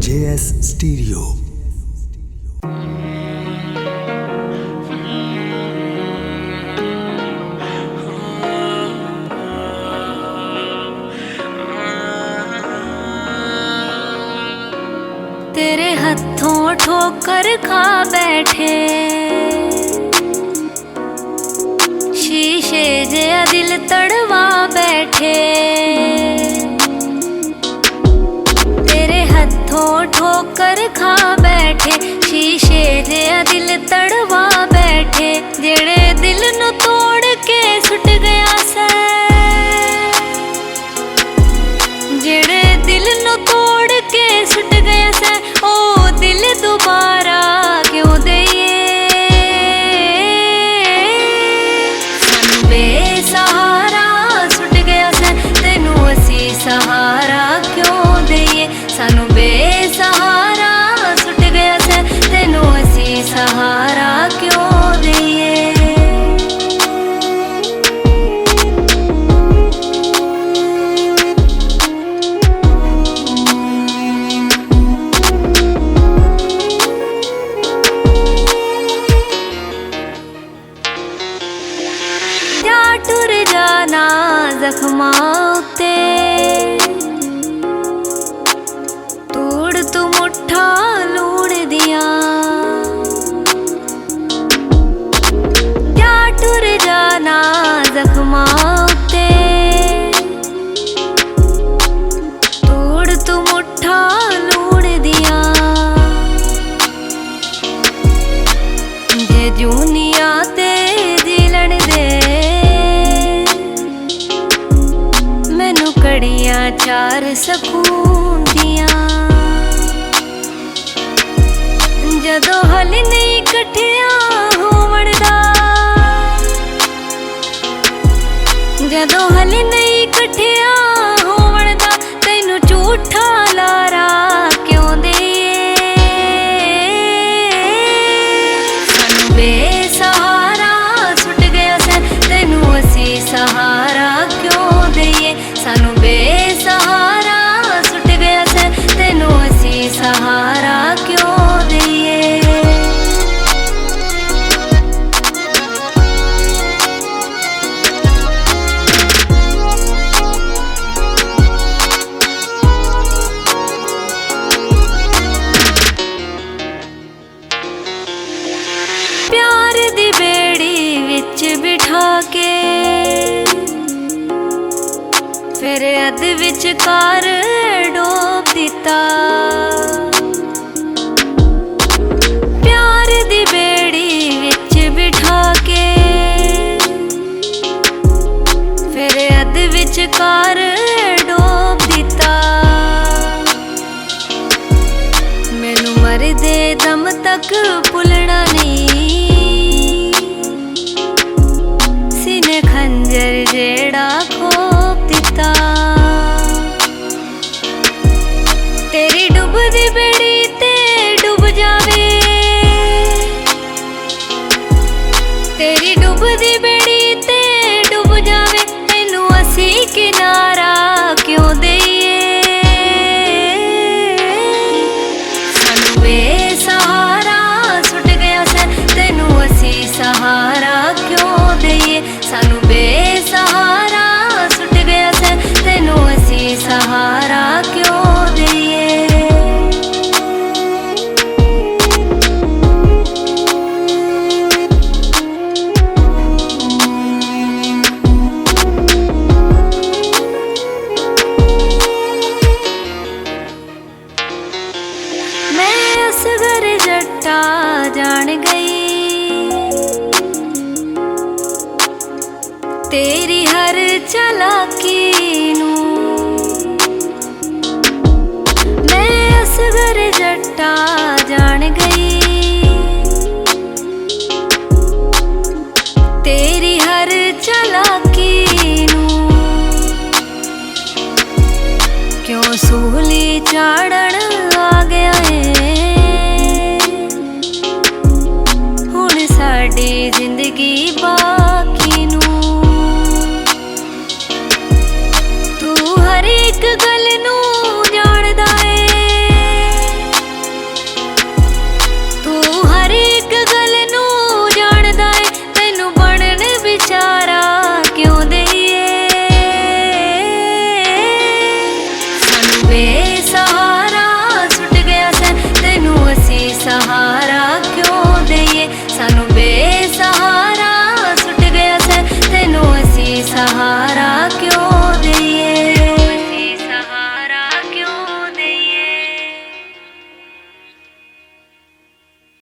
JS Stereo। तेरे हथों ठोकर खा बैठे शीशे जया दिल तड़वा बैठे। तेरे हथों ठोकर खा बैठे शीशे जया दिल तड़वा बैठे। जेड़े दिल नू तोड़ के सुट गया सै, जेड़े दिल नू तोड़ के सुट गया सै, ओ दिल दोबारा क्यों दईए। सानू बेसहारा सुट गया सै, तेनू असी सहारा क्यों दईए। सानू बेसहारा सुट गया सै, तेनू असी सहारा क्यों दईए। टुर जाना जख्मां उत्ते तूड़ तू मुट्ठा लूड़ दिया। क्या टुर जाना जख्मां उत्ते तूड़ तू मुट्ठा लूड़ दिया। जे जूनिया ते जीलन दे कड़ियां चार सकून दियां। जदों हल नहीं कठिया होवण दा, जदों हल नहीं कठिया होवण दा, तैनू झूठा लारा क्यों दईए। सानू बेसहारा सुट गया सै, तैनू असी सहारा क्यों दईए। सानू बेसहारा सुट गया सै, तेनू असी सहारा क्यों दईए। प्यार दी बेड़ी विच बिठा के फिर अध विचकार डोब दिता। प्यार दी बेड़ी विच बिठा के फिर अध विचकार डोब दिता। मैनू मरदे दम तक भुलना नहीं, सीने खंजर जेड़ा खोप दिता। तेरी डुबदी बेड़ी ते डुब जावे, तेरी डुबदी बेड़ी ते डुब जावे, तैनू असी किनारा क्यों दईए। सानू बेसहारा सुट गया सै, तैनू असी सहारा क्यों दईए। सानू बेसहारा सुट गया सै, तैनू असी सहारा क्यों दईए। मैं असगर जट्टा जान गई, तेरी हर चला